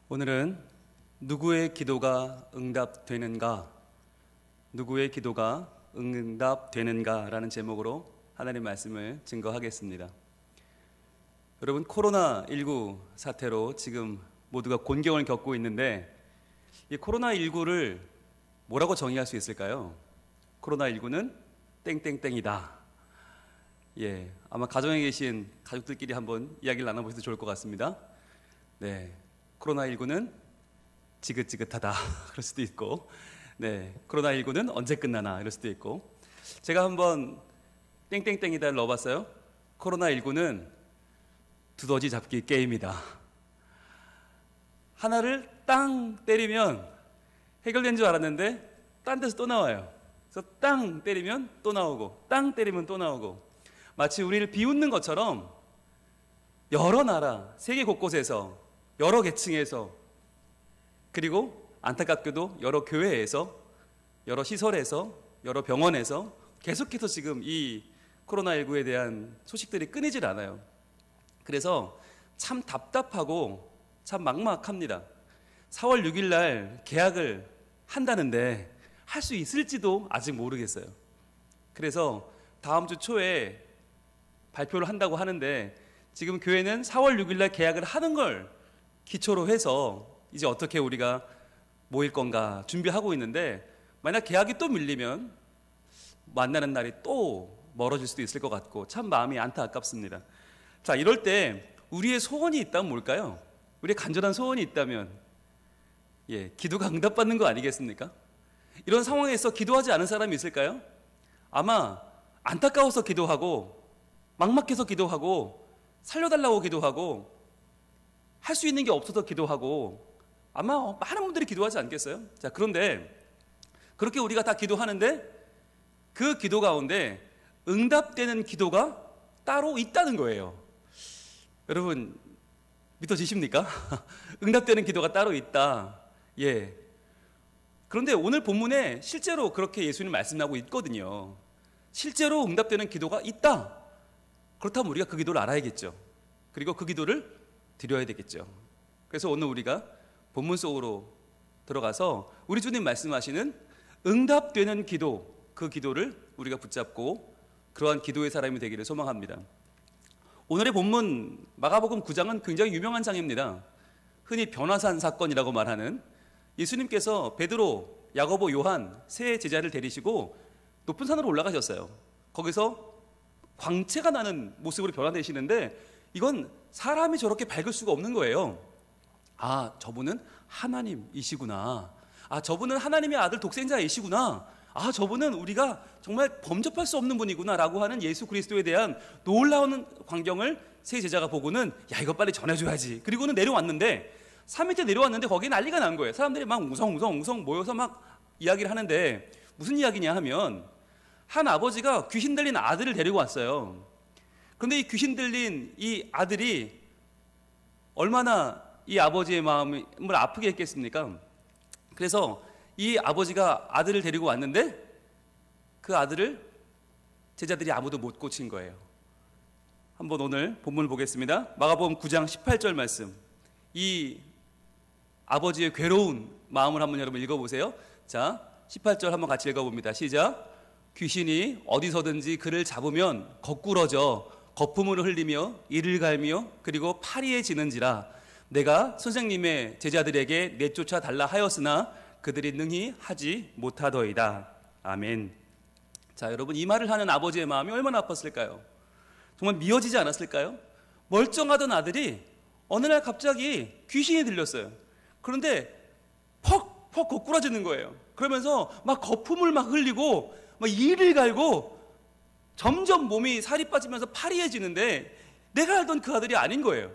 오늘은 누구의 기도가 응답되는가? 누구의 기도가 응답되는가? 라는 제목으로 하나님의 말씀을 증거하겠습니다. 여러분, 코로나19 사태로 지금 모두가 곤경을 겪고 있는데 이 코로나19를 뭐라고 정의할 수 있을까요? 코로나19는 땡땡땡이다. 아마 가정에 계신 가족들끼리 한번 이야기를 나눠보셔도 좋을 것 같습니다. 코로나19는 지긋지긋하다 그럴 수도 있고, 코로나19는 언제 끝나나 이럴 수도 있고, 제가 한번 땡땡땡이다를 넣어봤어요. 코로나19는 두더지 잡기 게임이다. 하나를 땅 때리면 해결된 줄 알았는데 딴 데서 또 나와요. 그래서 땅 때리면 또 나오고, 땅 때리면 또 나오고, 마치 우리를 비웃는 것처럼 여러 나라, 세계 곳곳에서, 여러 계층에서, 그리고 안타깝게도 여러 교회에서, 여러 시설에서, 여러 병원에서 계속해서 지금 이 코로나19에 대한 소식들이 끊이질 않아요. 그래서 참 답답하고 참 막막합니다. 4월 6일 날 계약을 한다는데 할 수 있을지도 아직 모르겠어요. 그래서 다음 주 초에 발표를 한다고 하는데, 지금 교회는 4월 6일 날 계약을 하는 걸 기초로 해서 이제 어떻게 우리가 모일 건가 준비하고 있는데, 만약 계약이 또 밀리면 만나는 날이 또 멀어질 수도 있을 것 같고 참 마음이 안타깝습니다. 자, 이럴 때 우리의 소원이 있다면 뭘까요? 우리의 간절한 소원이 있다면 기도가 응답받는 거 아니겠습니까? 이런 상황에서 기도하지 않은 사람이 있을까요? 아마 안타까워서 기도하고, 막막해서 기도하고, 살려달라고 기도하고, 할 수 있는 게 없어서 기도하고, 아마 많은 분들이 기도하지 않겠어요? 자, 그런데 그렇게 우리가 다 기도하는데 그 기도 가운데 응답되는 기도가 따로 있다는 거예요. 여러분, 믿어지십니까? 응답되는 기도가 따로 있다. 그런데 오늘 본문에 실제로 그렇게 예수님 말씀하고 있거든요. 실제로 응답되는 기도가 있다. 그렇다면 우리가 그 기도를 알아야겠죠. 그리고 그 기도를 드려야 되겠죠. 그래서 오늘 우리가 본문 속으로 들어가서 우리 주님 말씀하시는 응답되는 기도, 그 기도를 우리가 붙잡고 그러한 기도의 사람이 되기를 소망합니다. 오늘의 본문 마가복음 9장은 굉장히 유명한 장입니다. 흔히 변화산 사건이라고 말하는, 예수님께서 베드로, 야고보, 요한 세 제자를 데리시고 높은 산으로 올라가셨어요. 거기서 광채가 나는 모습으로 변화되시는데, 이건 사람이 저렇게 밝을 수가 없는 거예요. 아, 저분은 하나님이시구나. 아, 저분은 하나님의 아들 독생자이시구나. 아, 저분은 우리가 정말 범접할 수 없는 분이구나 라고 하는 예수 그리스도에 대한 놀라운 광경을 세 제자가 보고는, 야, 이거 빨리 전해줘야지. 그리고는 내려왔는데, 3일째 내려왔는데 거기에 난리가 난 거예요. 사람들이 막 웅성웅성 모여서 막 이야기를 하는데, 무슨 이야기냐 하면, 한 아버지가 귀신 들린 아들을 데리고 왔어요. 그런데 이 귀신 들린 이 아들이 얼마나 이 아버지의 마음을 아프게 했겠습니까? 그래서 이 아버지가 아들을 데리고 왔는데 그 아들을 제자들이 아무도 못 고친 거예요. 한번 오늘 본문을 보겠습니다. 마가복음 9장 18절 말씀. 이 아버지의 괴로운 마음을 한번 여러분 읽어보세요. 자, 18절 한번 같이 읽어봅니다. 시작. 귀신이 어디서든지 그를 잡으면 거꾸러져 거품을 흘리며 이를 갈며 그리고 파리에 지는지라. 내가 선생님의 제자들에게 내쫓아 달라 하였으나 그들이 능히 하지 못하더이다. 아멘. 자, 여러분, 이 말을 하는 아버지의 마음이 얼마나 아팠을까요? 정말 미어지지 않았을까요? 멀쩡하던 아들이 어느 날 갑자기 귀신이 들렸어요. 그런데 퍽 거꾸라지는 거예요. 그러면서 막 거품을 막 흘리고 막 이를 갈고 점점 몸이 살이 빠지면서 파리해지는데, 내가 알던 그 아들이 아닌 거예요.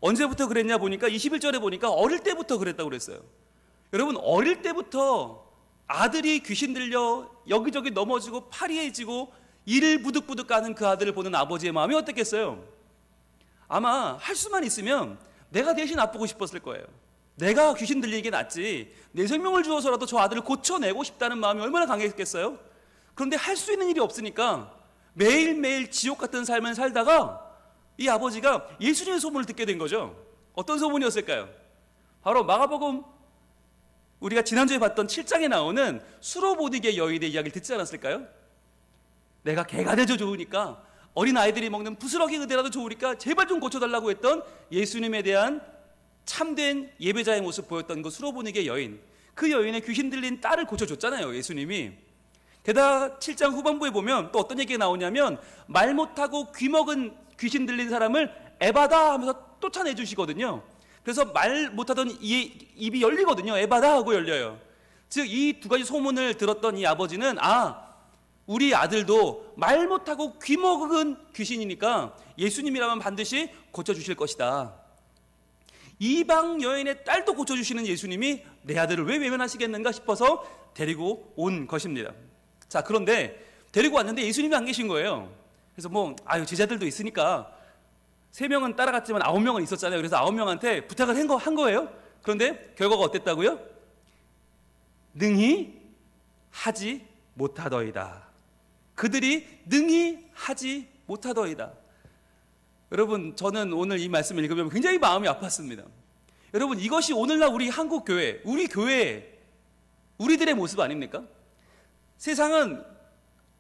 언제부터 그랬냐 보니까 21절에 보니까 어릴 때부터 그랬다고 그랬어요. 여러분, 어릴 때부터 아들이 귀신 들려 여기저기 넘어지고 파리해지고 이를 부득부득 가는 그 아들을 보는 아버지의 마음이 어땠겠어요? 아마 할 수만 있으면 내가 대신 아프고 싶었을 거예요. 내가 귀신 들리는 게 낫지, 내 생명을 주어서라도 저 아들을 고쳐내고 싶다는 마음이 얼마나 강했겠어요? 그런데 할 수 있는 일이 없으니까 매일매일 지옥 같은 삶을 살다가 이 아버지가 예수님의 소문을 듣게 된 거죠. 어떤 소문이었을까요? 바로 마가복음 우리가 지난주에 봤던 7장에 나오는 수로보디게 여인의 이야기를 듣지 않았을까요? 내가 개가 되죠 좋으니까, 어린 아이들이 먹는 부스러기 그대라도 좋으니까 제발 좀 고쳐달라고 했던 예수님에 대한 참된 예배자의 모습 보였던 그 수로보니게 여인, 그 여인의 귀신 들린 딸을 고쳐줬잖아요 예수님이. 게다가 7장 후반부에 보면 또 어떤 얘기가 나오냐면, 말 못하고 귀 먹은 귀신 들린 사람을 에바다 하면서 쫓아내 주시거든요. 그래서 말 못하던 입이 열리거든요. 에바다 하고 열려요. 즉 이 두 가지 소문을 들었던 이 아버지는, 우리 아들도 말 못하고 귀 먹은 귀신이니까 예수님이라면 반드시 고쳐주실 것이다. 이방 여인의 딸도 고쳐주시는 예수님이 내 아들을 왜 외면하시겠는가 싶어서 데리고 온 것입니다. 자, 그런데 데리고 왔는데 예수님이 안 계신 거예요. 그래서 제자들도 있으니까 3명은 따라갔지만 9명은 있었잖아요. 그래서 9명한테 부탁을 한 거예요. 그런데 결과가 어땠다고요? 능히 하지 못하더이다. 그들이 능히 하지 못하더이다. 여러분, 저는 오늘 이 말씀을 읽으면 굉장히 마음이 아팠습니다. 여러분, 이것이 오늘날 우리 한국 교회, 우리 교회, 우리들의 모습 아닙니까? 세상은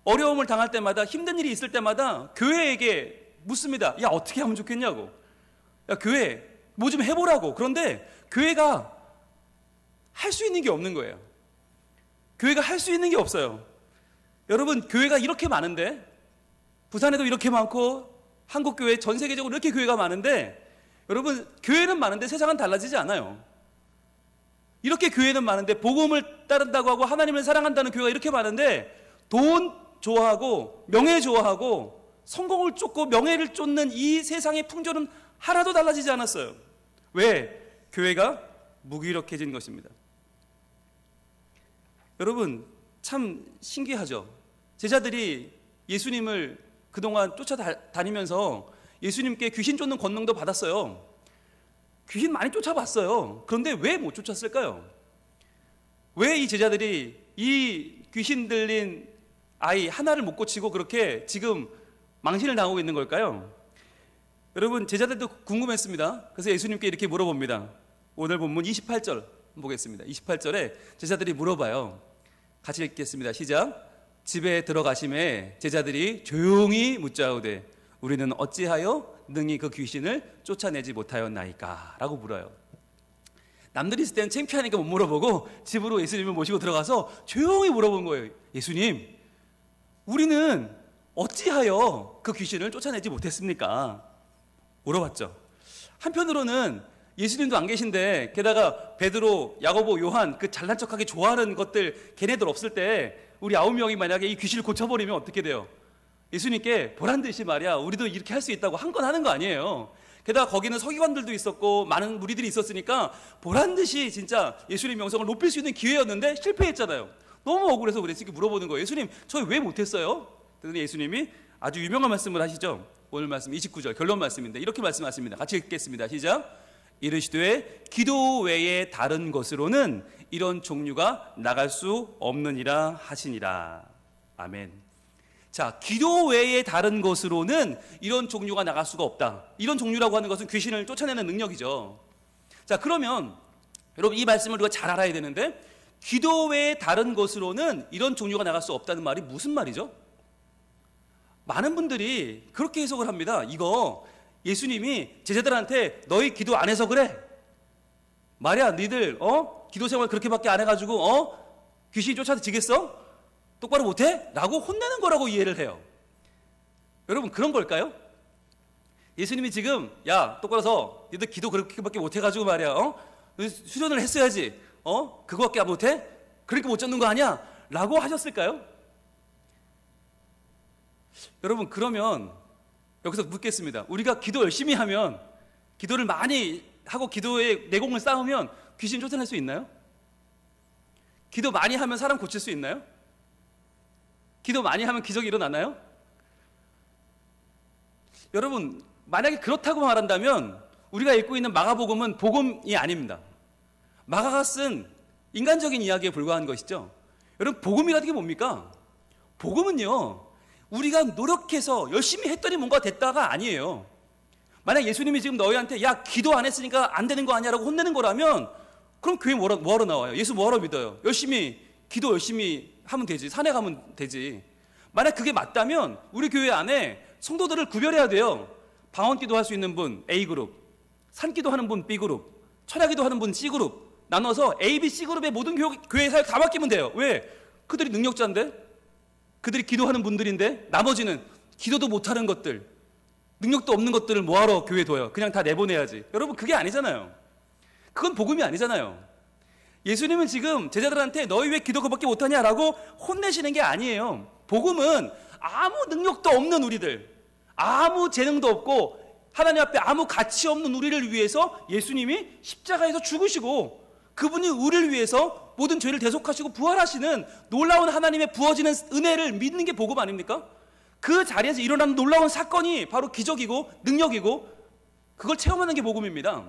어려움을 당할 때마다, 힘든 일이 있을 때마다 교회에게 묻습니다. 야, 어떻게 하면 좋겠냐고. 야, 교회 뭐 좀 해보라고. 그런데 교회가 할 수 있는 게 없는 거예요. 교회가 할 수 있는 게 없어요. 여러분, 교회가 이렇게 많은데, 부산에도 이렇게 많고 한국교회 전 세계적으로 이렇게 교회가 많은데, 여러분, 교회는 많은데 세상은 달라지지 않아요. 이렇게 교회는 많은데, 복음을 따른다고 하고 하나님을 사랑한다는 교회가 이렇게 많은데, 돈 좋아하고 명예 좋아하고 성공을 쫓고 명예를 쫓는 이 세상의 풍조는 하나도 달라지지 않았어요. 왜? 교회가 무기력해진 것입니다. 여러분, 참 신기하죠. 제자들이 예수님을 그동안 쫓아다니면서 예수님께 귀신 쫓는 권능도 받았어요. 귀신 많이 쫓아봤어요. 그런데 왜 못 쫓았을까요? 왜 이 제자들이 이 귀신 들린 아이 하나를 못 고치고 그렇게 지금 망신을 당하고 있는 걸까요? 여러분, 제자들도 궁금했습니다. 그래서 예수님께 이렇게 물어봅니다. 오늘 본문 28절 보겠습니다. 28절에 제자들이 물어봐요. 같이 읽겠습니다. 시작. 집에 들어가심에 제자들이 조용히 묻자오되 우리는 어찌하여 능히 그 귀신을 쫓아내지 못하였나이까? 라고 물어요. 남들이 있을 때는 창피하니까 못 물어보고 집으로 예수님을 모시고 들어가서 조용히 물어본 거예요. 예수님, 우리는 어찌하여 그 귀신을 쫓아내지 못했습니까? 물어봤죠. 한편으로는 예수님도 안 계신데, 게다가 베드로, 야고보, 요한 그 잘난 척하기 좋아하는 것들, 걔네들 없을 때 우리 9명이 만약에 이 귀신을 고쳐버리면 어떻게 돼요? 예수님께 보란 듯이 말이야, 우리도 이렇게 할 수 있다고 한 건 하는 거 아니에요. 게다가 거기는 서기관들도 있었고 많은 무리들이 있었으니까 보란 듯이 진짜 예수님 명성을 높일 수 있는 기회였는데 실패했잖아요. 너무 억울해서 그래서 이렇게 물어보는 거예요. 예수님, 저희 왜 못했어요? 그랬더니 예수님이 아주 유명한 말씀을 하시죠. 오늘 말씀 29절 결론 말씀인데 이렇게 말씀하십니다. 같이 읽겠습니다. 시작. 이르시되 기도 외에 다른 것으로는 이런 종류가 나갈 수 없느니라 하시니라. 아멘. 자, 기도 외에 다른 것으로는 이런 종류가 나갈 수가 없다. 이런 종류라고 하는 것은 귀신을 쫓아내는 능력이죠. 자, 그러면 여러분, 이 말씀을 우리가 잘 알아야 되는데, 기도 외에 다른 것으로는 이런 종류가 나갈 수 없다는 말이 무슨 말이죠? 많은 분들이 그렇게 해석을 합니다. 이거 예수님이 제자들한테 너희 기도 안 해서 그래. 말이야, 니들 기도 생활 그렇게밖에 안 해가지고 귀신이 쫓아지겠어? 똑바로 못해? 라고 혼내는 거라고 이해를 해요. 여러분, 그런 걸까요? 예수님이 지금 야, 똑바로 서. 니들 기도 그렇게밖에 못해가지고 말이야, 수련을 했어야지. 그거밖에 안 못해? 그러니까 못 잡는 거 아니야? 라고 하셨을까요? 여러분, 그러면 여기서 묻겠습니다. 우리가 기도 열심히 하면, 기도를 많이 하고 기도의 내공을 쌓으면 귀신 쫓아낼 수 있나요? 기도 많이 하면 사람 고칠 수 있나요? 기도 많이 하면 기적이 일어나나요? 여러분, 만약에 그렇다고 말한다면 우리가 읽고 있는 마가복음은 복음이 아닙니다. 마가가 쓴 인간적인 이야기에 불과한 것이죠. 여러분, 복음이라는 게 뭡니까? 복음은요, 우리가 노력해서 열심히 했더니 뭔가 됐다가 아니에요. 만약 예수님이 지금 너희한테 야 기도 안 했으니까 안 되는 거 아니야 라고 혼내는 거라면 그럼 교회 뭐하러 나와요? 예수 뭐하러 믿어요? 열심히 기도 열심히 하면 되지. 산에 가면 되지. 만약 그게 맞다면 우리 교회 안에 성도들을 구별해야 돼요. 방언기도 할 수 있는 분 A그룹, 산기도 하는 분 B그룹, 철야기도 하는 분 C그룹 나눠서 A, B, C그룹의 모든 교회 사역 다 맡기면 돼요. 왜? 그들이 능력자인데? 그들이 기도하는 분들인데 나머지는 기도도 못하는 것들, 능력도 없는 것들을 뭐하러 교회에 둬요? 그냥 다 내보내야지. 여러분 그게 아니잖아요. 그건 복음이 아니잖아요. 예수님은 지금 제자들한테 너희 왜 기도 그밖에 못하냐라고 혼내시는 게 아니에요. 복음은 아무 능력도 없는 우리들, 아무 재능도 없고 하나님 앞에 아무 가치 없는 우리를 위해서 예수님이 십자가에서 죽으시고 그분이 우리를 위해서 모든 죄를 대속하시고 부활하시는 놀라운 하나님의 부어지는 은혜를 믿는 게 복음 아닙니까? 그 자리에서 일어나는 놀라운 사건이 바로 기적이고 능력이고 그걸 체험하는 게 복음입니다.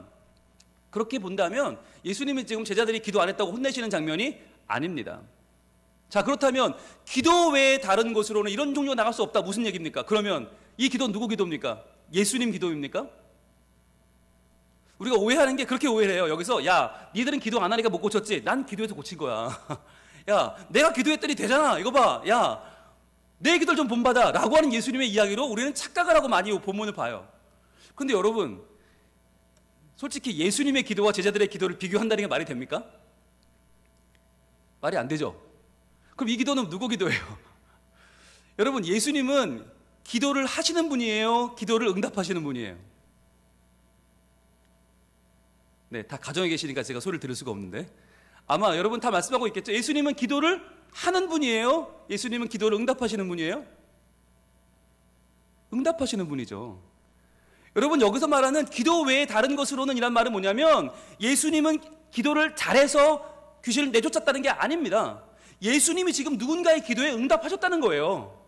그렇게 본다면 예수님이 지금 제자들이 기도 안 했다고 혼내시는 장면이 아닙니다. 자, 그렇다면 기도 외에 다른 곳으로는 이런 종류가 나갈 수 없다. 무슨 얘기입니까? 그러면 이 기도는 누구 기도입니까? 예수님 기도입니까? 우리가 오해하는 게 그렇게 오해를 해요. 여기서 야 니들은 기도 안 하니까 못 고쳤지. 난 기도해서 고친 거야. 야 내가 기도했더니 되잖아. 이거 봐. 야 내 기도를 좀 본받아 라고 하는 예수님의 이야기로 우리는 착각을 하고 많이 본문을 봐요. 그런데 여러분 솔직히 예수님의 기도와 제자들의 기도를 비교한다는 게 말이 됩니까? 말이 안 되죠. 그럼 이 기도는 누구 기도예요? 여러분 예수님은 기도를 하시는 분이에요? 기도를 응답하시는 분이에요? 네, 다 가정에 계시니까 제가 소리를 들을 수가 없는데 아마 여러분 다 말씀하고 있겠죠. 예수님은 기도를 하는 분이에요? 예수님은 기도를 응답하시는 분이에요? 응답하시는 분이죠. 여러분 여기서 말하는 기도 외에 다른 것으로는 이란 말은 뭐냐면 예수님은 기도를 잘해서 귀신을 내쫓았다는 게 아닙니다. 예수님이 지금 누군가의 기도에 응답하셨다는 거예요.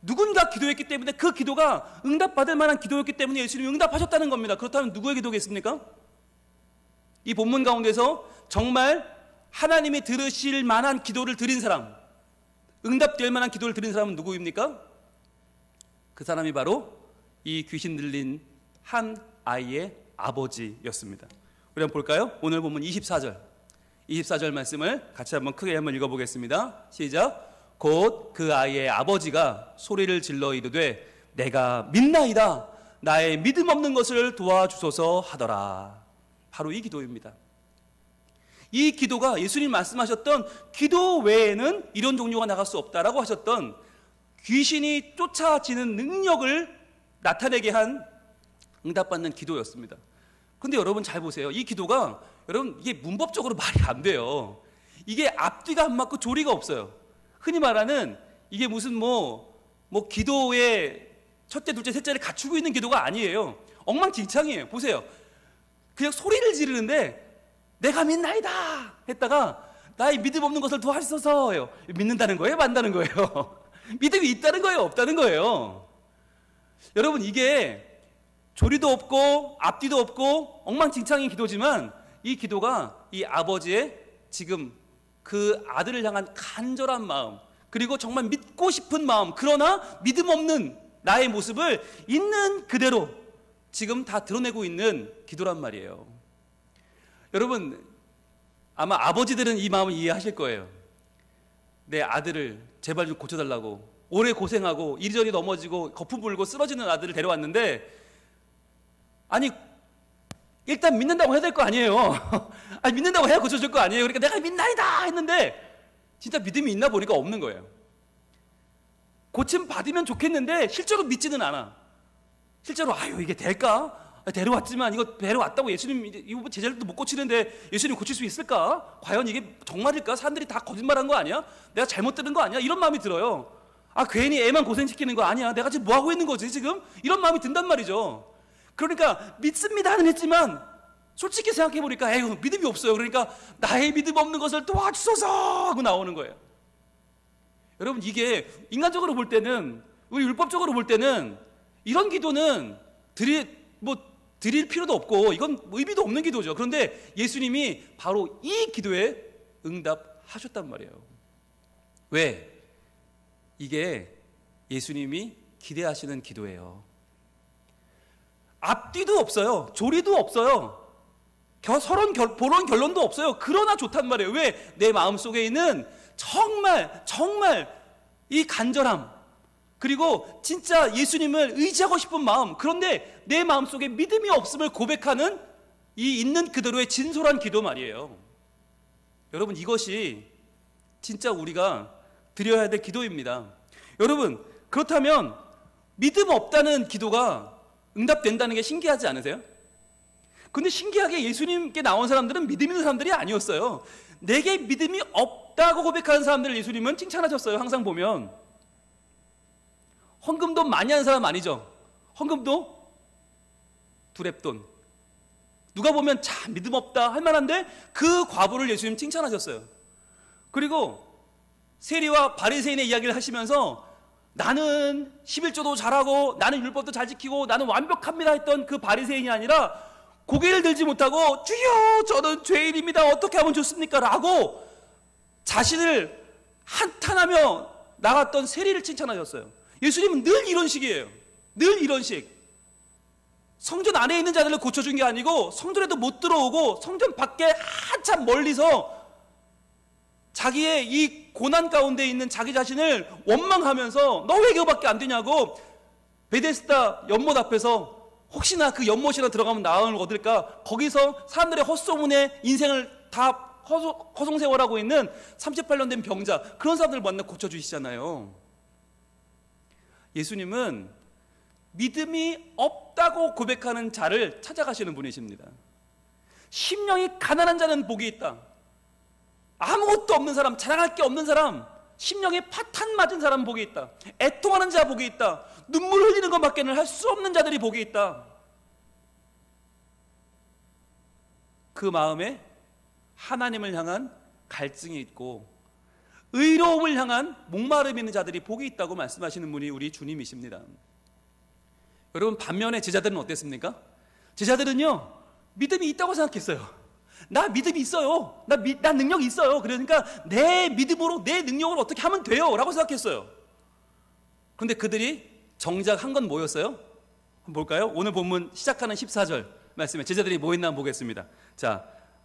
누군가 기도했기 때문에 그 기도가 응답받을 만한 기도였기 때문에 예수님이 응답하셨다는 겁니다. 그렇다면 누구의 기도겠습니까? 이 본문 가운데서 정말 하나님이 들으실 만한 기도를 드린 사람, 응답될 만한 기도를 드린 사람은 누구입니까? 그 사람이 바로 이 귀신 들린 한 아이의 아버지였습니다. 우리 한번 볼까요? 오늘 본문 24절 말씀을 같이 한번 크게 한번 읽어보겠습니다. 시작. 곧 그 아이의 아버지가 소리를 질러 이르되 내가 믿나이다. 나의 믿음 없는 것을 도와주소서 하더라. 바로 이 기도입니다. 이 기도가 예수님 말씀하셨던 기도 외에는 이런 종류가 나갈 수 없다라고 하셨던 귀신이 쫓아지는 능력을 나타내게 한 응답받는 기도였습니다. 그런데 여러분 잘 보세요. 이 기도가 여러분 이게 문법적으로 말이 안 돼요. 이게 앞뒤가 안 맞고 조리가 없어요. 흔히 말하는 이게 무슨 뭐 기도의 첫째, 둘째, 셋째를 갖추고 있는 기도가 아니에요. 엉망진창이에요. 보세요. 그냥 소리를 지르는데 내가 믿나이다 했다가 나의 믿음 없는 것을 도와주소서요. 믿는다는 거예요? 만다는 거예요? 믿음이 있다는 거예요? 없다는 거예요? 여러분 이게 조리도 없고 앞뒤도 없고 엉망진창인 기도지만 이 기도가 이 아버지의 지금 그 아들을 향한 간절한 마음 그리고 정말 믿고 싶은 마음 그러나 믿음 없는 나의 모습을 있는 그대로 지금 다 드러내고 있는 기도란 말이에요. 여러분 아마 아버지들은 이 마음을 이해하실 거예요. 내 아들을 제발 좀 고쳐달라고 오래 고생하고 이리저리 넘어지고 거품 불고 쓰러지는 아들을 데려왔는데 아니 일단 믿는다고 해야 될 거 아니에요. 아니 믿는다고 해야 고쳐줄 거 아니에요. 그러니까 내가 믿나이다 했는데 진짜 믿음이 있나 보니까 없는 거예요. 고침 받으면 좋겠는데 실제로 믿지는 않아. 실제로 아유 이게 될까? 데려왔지만 이거 데려왔다고 예수님 이거 제자들도 못 고치는데 예수님 고칠 수 있을까? 과연 이게 정말일까? 사람들이 다 거짓말한 거 아니야? 내가 잘못 들은 거 아니야? 이런 마음이 들어요. 아 괜히 애만 고생시키는 거 아니야? 내가 지금 뭐 하고 있는 거지 지금? 이런 마음이 든단 말이죠. 그러니까 믿습니다는 했지만 솔직히 생각해 보니까 에휴 믿음이 없어요. 그러니까 나의 믿음 없는 것을 도와주소서 하고 나오는 거예요. 여러분 이게 인간적으로 볼 때는 우리 율법적으로 볼 때는 이런 기도는 드릴 필요도 없고 이건 의미도 없는 기도죠. 그런데 예수님이 바로 이 기도에 응답하셨단 말이에요. 왜? 이게 예수님이 기대하시는 기도예요. 앞뒤도 없어요. 조리도 없어요. 보론 결론도 없어요. 그러나 좋단 말이에요. 왜? 내 마음속에 있는 정말 이 간절함, 그리고 진짜 예수님을 의지하고 싶은 마음, 그런데 내 마음속에 믿음이 없음을 고백하는 이 있는 그대로의 진솔한 기도 말이에요. 여러분, 이것이 진짜 우리가 드려야 될 기도입니다. 여러분, 그렇다면 믿음 없다는 기도가 응답된다는 게 신기하지 않으세요? 근데 신기하게 예수님께 나온 사람들은 믿음 있는 사람들이 아니었어요. 내게 믿음이 없다고 고백하는 사람들을 예수님은 칭찬하셨어요. 항상 보면 헌금도 많이 하는 사람 아니죠. 헌금도 두렙돈. 누가 보면 참 믿음 없다 할 만한데 그 과부를 예수님 칭찬하셨어요. 그리고 세리와 바리새인의 이야기를 하시면서 나는 11조도 잘하고 나는 율법도 잘 지키고 나는 완벽합니다 했던 그 바리새인이 아니라 고개를 들지 못하고 주여 저는 죄인입니다 어떻게 하면 좋습니까? 라고 자신을 한탄하며 나갔던 세리를 칭찬하셨어요. 예수님은 늘 이런 식이에요. 늘 이런 식. 성전 안에 있는 자들을 고쳐준 게 아니고 성전에도 못 들어오고 성전 밖에 한참 멀리서 자기의 이 고난 가운데 있는 자기 자신을 원망하면서 너 왜 그거밖에 안 되냐고 베데스다 연못 앞에서 혹시나 그 연못이나 들어가면 나음을 얻을까 거기서 사람들의 헛소문에 인생을 다 허송세월하고 있는 38년 된 병자, 그런 사람들을 만나 고쳐주시잖아요. 예수님은 믿음이 없다고 고백하는 자를 찾아가시는 분이십니다. 심령이 가난한 자는 복이 있다. 아무것도 없는 사람, 자랑할 게 없는 사람, 심령에 파탄 맞은 사람 복이 있다. 애통하는 자 복이 있다. 눈물 흘리는 것밖에는 할 수 없는 자들이 복이 있다. 그 마음에 하나님을 향한 갈증이 있고 의로움을 향한 목마름이 있는 자들이 복이 있다고 말씀하시는 분이 우리 주님이십니다. 여러분, 반면에 제자들은 어땠습니까? 제자들은요, 믿음이 있다고 생각했어요. 나 믿음이 있어요. 나 능력이 있어요. 그러니까 내 믿음으로 내 능력을 어떻게 하면 돼요 라고 생각했어요. 그런데 그들이 정작 한 건 뭐였어요? 볼까요? 오늘 본문 시작하는 14절 말씀에 제자들이 뭐 했나 보겠습니다. 자,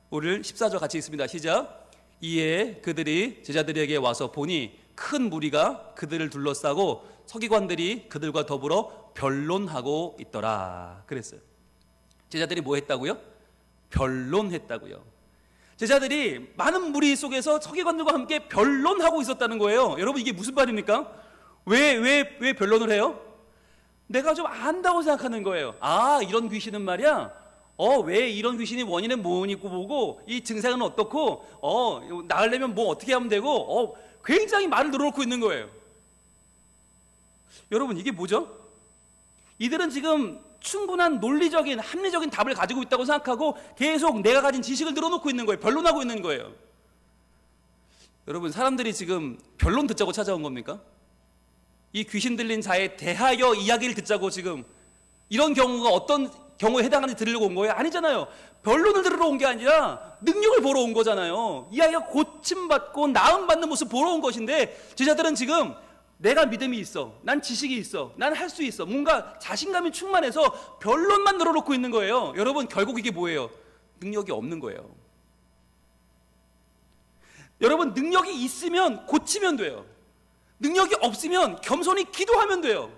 오늘 14절 같이 읽습니다. 시작. 이에 그들이 제자들에게 와서 보니 큰 무리가 그들을 둘러싸고 서기관들이 그들과 더불어 변론하고 있더라 그랬어요. 제자들이 뭐 했다고요? 변론했다고요. 제자들이 많은 무리 속에서 서기관들과 함께 변론하고 있었다는 거예요. 여러분, 이게 무슨 말입니까? 왜 변론을 해요? 내가 좀 안다고 생각하는 거예요. 아, 이런 귀신은 말이야. 왜 이런 귀신이 원인은 뭐니고 보고 이 증상은 어떻고 나으려면 뭐 어떻게 하면 되고 굉장히 말을 늘어놓고 있는 거예요. 여러분, 이게 뭐죠? 이들은 지금 충분한 논리적인 합리적인 답을 가지고 있다고 생각하고 계속 내가 가진 지식을 늘어놓고 있는 거예요. 변론하고 있는 거예요. 여러분, 사람들이 지금 변론 듣자고 찾아온 겁니까? 이 귀신 들린 자에 대하여 이야기를 듣자고 지금 이런 경우가 어떤 경우에 해당하는지 들으려고 온 거예요? 아니잖아요. 변론을 들으러 온 게 아니라 능력을 보러 온 거잖아요. 이 아이가 고침받고 나음받는 모습 보러 온 것인데 제자들은 지금 내가 믿음이 있어, 난 지식이 있어, 난 할 수 있어, 뭔가 자신감이 충만해서 변론만 늘어놓고 있는 거예요. 여러분, 결국 이게 뭐예요? 능력이 없는 거예요. 여러분, 능력이 있으면 고치면 돼요. 능력이 없으면 겸손히 기도하면 돼요.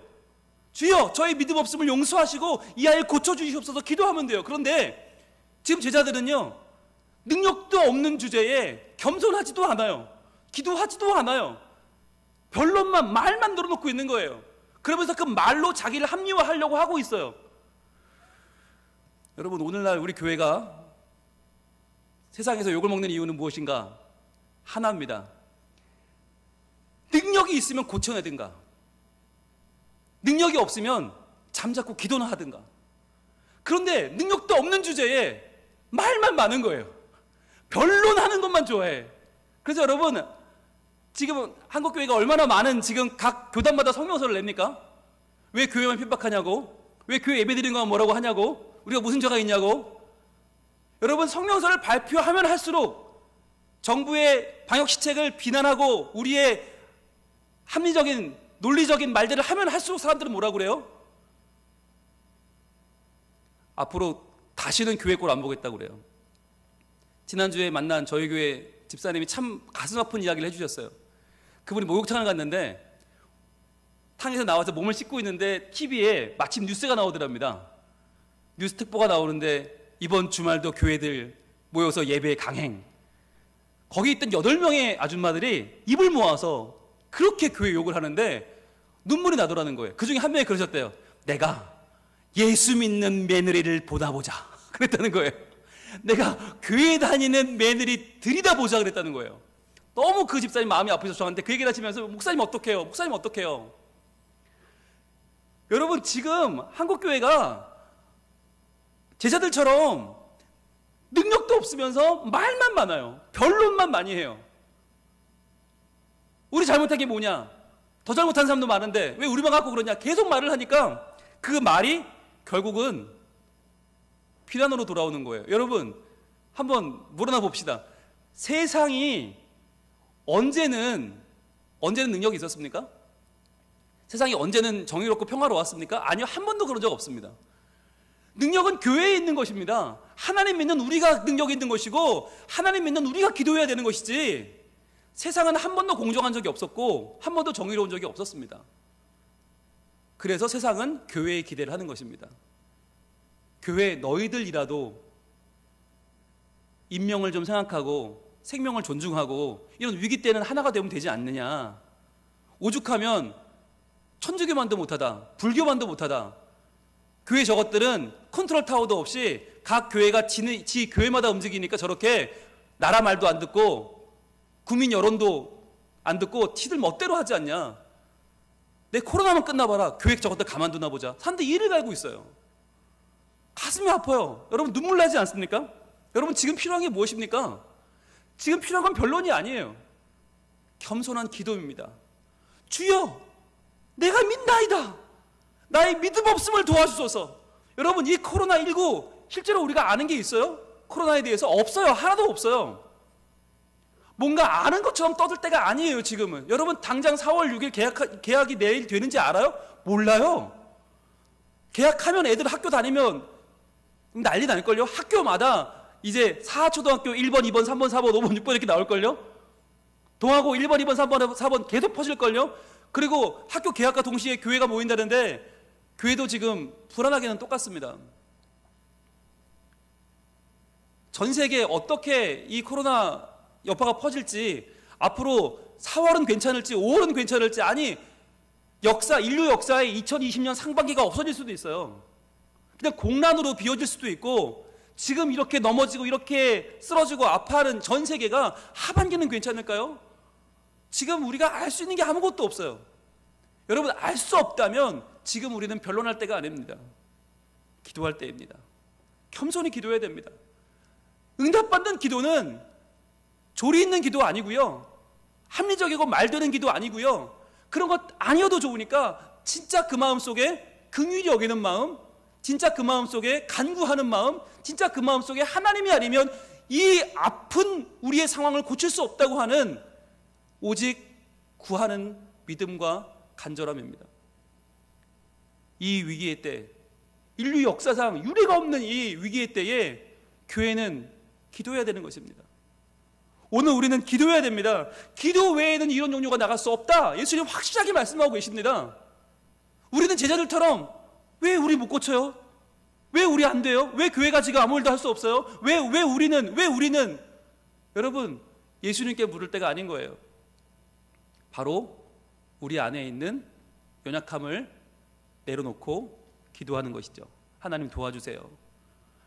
주여, 저의 믿음 없음을 용서하시고 이 아이를 고쳐주시옵소서 기도하면 돼요. 그런데 지금 제자들은요, 능력도 없는 주제에 겸손하지도 않아요. 기도하지도 않아요. 변론만, 말만 늘어놓고 있는 거예요. 그러면서 그 말로 자기를 합리화하려고 하고 있어요. 여러분, 오늘날 우리 교회가 세상에서 욕을 먹는 이유는 무엇인가? 하나입니다. 능력이 있으면 고쳐내든가, 능력이 없으면 잠자코 기도나 하든가. 그런데 능력도 없는 주제에 말만 많은 거예요. 변론하는 것만 좋아해. 그래서 여러분, 지금 한국교회가 얼마나 많은 지금 각 교단마다 성명서를 냅니까? 왜 교회만 핍박하냐고? 왜 교회 예배드리는 거 뭐라고 하냐고? 우리가 무슨 죄가 있냐고? 여러분, 성명서를 발표하면 할수록 정부의 방역시책을 비난하고 우리의 합리적인 논리적인 말들을 하면 할수록 사람들은 뭐라고 그래요? 앞으로 다시는 교회 꼴 안 보겠다고 그래요. 지난주에 만난 저희 교회 집사님이 참 가슴 아픈 이야기를 해주셨어요. 그분이 목욕탕을 갔는데 탕에서 나와서 몸을 씻고 있는데 TV에 마침 뉴스가 나오더랍니다. 뉴스 특보가 나오는데 이번 주말도 교회들 모여서 예배 강행. 거기 있던 8명의 아줌마들이 입을 모아서 그렇게 교회 욕을 하는데 눈물이 나더라는 거예요. 그 중에 한 명이 그러셨대요. 내가 예수 믿는 며느리를 보다 보자 그랬다는 거예요. 내가 교회 다니는 며느리 들이다보자 그랬다는 거예요. 너무 그 집사님 마음이 아프셔서 저한테 그 얘기를 하시면서 목사님 어떡해요? 목사님 어떡해요? 여러분, 지금 한국교회가 제자들처럼 능력도 없으면서 말만 많아요. 변론만 많이 해요. 우리 잘못한 게 뭐냐? 더 잘못한 사람도 많은데 왜 우리만 갖고 그러냐? 계속 말을 하니까 그 말이 결국은 비난으로 돌아오는 거예요. 여러분, 한번 물어나 봅시다. 세상이 언제는 능력이 있었습니까? 세상이 언제는 정의롭고 평화로웠습니까? 아니요, 한 번도 그런 적 없습니다. 능력은 교회에 있는 것입니다. 하나님 믿는 우리가 능력이 있는 것이고 하나님 믿는 우리가 기도해야 되는 것이지, 세상은 한 번도 공정한 적이 없었고 한 번도 정의로운 적이 없었습니다. 그래서 세상은 교회에 기대를 하는 것입니다. 교회 너희들이라도 인명을 좀 생각하고 생명을 존중하고 이런 위기 때는 하나가 되면 되지 않느냐. 오죽하면 천주교만도 못하다, 불교만도 못하다. 교회 저것들은 컨트롤 타워도 없이 각 교회가 지 교회마다 움직이니까 저렇게 나라 말도 안 듣고 국민 여론도 안 듣고 티들 멋대로 하지 않냐. 내 코로나만 끝나봐라, 교회 저것들 가만두나 보자. 사람들이 이를 갈고 있어요. 가슴이 아파요. 여러분, 눈물 나지 않습니까? 여러분, 지금 필요한 게 무엇입니까? 지금 필요한 건 변론이 아니에요. 겸손한 기도입니다. 주여, 내가 믿나이다. 나의 믿음 없음을 도와주소서. 여러분, 이 코로나19 실제로 우리가 아는 게 있어요? 코로나에 대해서 없어요. 하나도 없어요. 뭔가 아는 것처럼 떠들 때가 아니에요. 지금은. 여러분, 당장 4월 6일 계약이 내일 되는지 알아요? 몰라요. 계약하면 애들 학교 다니면 난리 날걸요? 학교마다 이제 사초등학교 1번, 2번, 3번, 4번, 5번, 6번 이렇게 나올걸요? 동하고 1번, 2번, 3번, 4번 계속 퍼질걸요? 그리고 학교 개학과 동시에 교회가 모인다는데 교회도 지금 불안하게는 똑같습니다. 전 세계에 어떻게 이 코로나 여파가 퍼질지, 앞으로 4월은 괜찮을지 5월은 괜찮을지, 아니 인류 역사에 2020년 상반기가 없어질 수도 있어요. 그냥 공란으로 비워질 수도 있고, 지금 이렇게 넘어지고 이렇게 쓰러지고 아파하는 전 세계가 하반기는 괜찮을까요? 지금 우리가 알 수 있는 게 아무것도 없어요. 여러분, 알 수 없다면 지금 우리는 변론할 때가 아닙니다. 기도할 때입니다. 겸손히 기도해야 됩니다. 응답받는 기도는 조리 있는 기도 아니고요, 합리적이고 말되는 기도 아니고요, 그런 것 아니어도 좋으니까 진짜 그 마음 속에 긍휼히 여기는 마음, 진짜 그 마음 속에 간구하는 마음, 진짜 그 마음 속에 하나님이 아니면 이 아픈 우리의 상황을 고칠 수 없다고 하는 오직 구하는 믿음과 간절함입니다. 이 위기의 때, 인류 역사상 유례가 없는 이 위기의 때에 교회는 기도해야 되는 것입니다. 오늘 우리는 기도해야 됩니다. 기도 외에는 이런 종류가 나갈 수 없다. 예수님 확실하게 말씀하고 계십니다. 우리는 제자들처럼 왜 우리 못 고쳐요? 왜 우리 안 돼요? 왜 교회가 지금 아무 일도 할 수 없어요? 왜 우리는? 여러분, 예수님께 물을 때가 아닌 거예요. 바로 우리 안에 있는 연약함을 내려놓고 기도하는 것이죠. 하나님 도와주세요.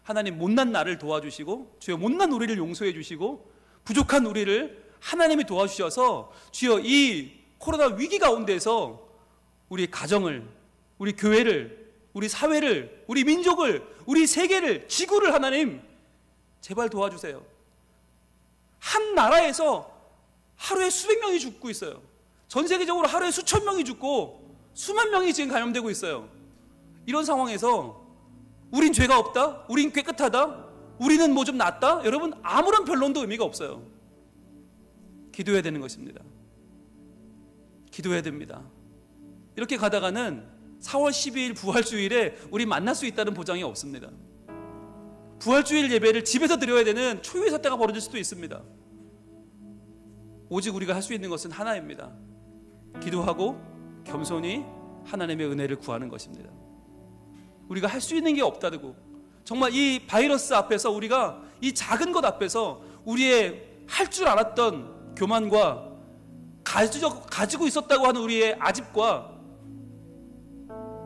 하나님, 못난 나를 도와주시고, 주여 못난 우리를 용서해 주시고, 부족한 우리를 하나님이 도와주셔서 주여 이 코로나 위기 가운데서 우리 가정을, 우리 교회를, 우리 사회를, 우리 민족을, 우리 세계를, 지구를 하나님 제발 도와주세요. 한 나라에서 하루에 수백 명이 죽고 있어요. 전 세계적으로 하루에 수천 명이 죽고 수만 명이 지금 감염되고 있어요. 이런 상황에서 우린 죄가 없다? 우린 깨끗하다? 우리는 뭐 좀 낫다? 여러분, 아무런 변론도 의미가 없어요. 기도해야 되는 것입니다. 기도해야 됩니다. 이렇게 가다가는 4월 12일 부활주일에 우리 만날 수 있다는 보장이 없습니다. 부활주일 예배를 집에서 드려야 되는 초유의 사태가 벌어질 수도 있습니다. 오직 우리가 할 수 있는 것은 하나입니다. 기도하고 겸손히 하나님의 은혜를 구하는 것입니다. 우리가 할 수 있는 게 없다고, 정말 이 바이러스 앞에서, 우리가 이 작은 것 앞에서 우리의 할 줄 알았던 교만과 가지고 있었다고 하는 우리의 아집과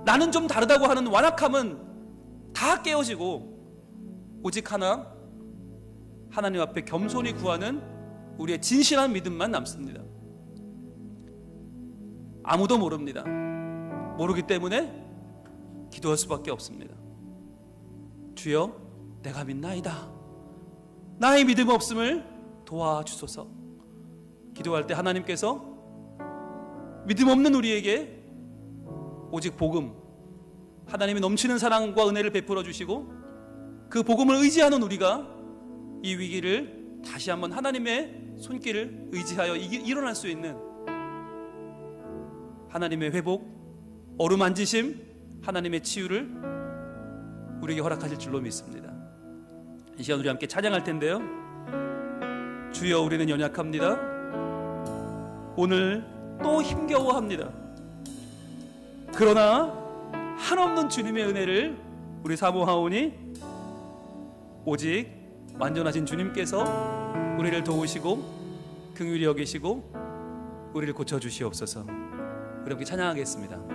나는 좀 다르다고 하는 완악함은 다 깨어지고 오직 하나, 하나님 앞에 겸손히 구하는 우리의 진실한 믿음만 남습니다. 아무도 모릅니다. 모르기 때문에 기도할 수밖에 없습니다. 주여, 내가 믿나이다. 나의 믿음 없음을 도와주소서. 기도할 때 하나님께서 믿음 없는 우리에게 오직 복음, 하나님의 넘치는 사랑과 은혜를 베풀어 주시고, 그 복음을 의지하는 우리가 이 위기를 다시 한번 하나님의 손길을 의지하여 일어날 수 있는 하나님의 회복, 어루만지심, 하나님의 치유를 우리에게 허락하실 줄로 믿습니다. 이 시간 우리 함께 찬양할 텐데요. 주여, 우리는 연약합니다. 오늘 또 힘겨워합니다. 그러나 한없는 주님의 은혜를 우리 사모하오니 오직 완전하신 주님께서 우리를 도우시고 긍휼히 여기시고 우리를 고쳐주시옵소서. 우리 함께 찬양하겠습니다.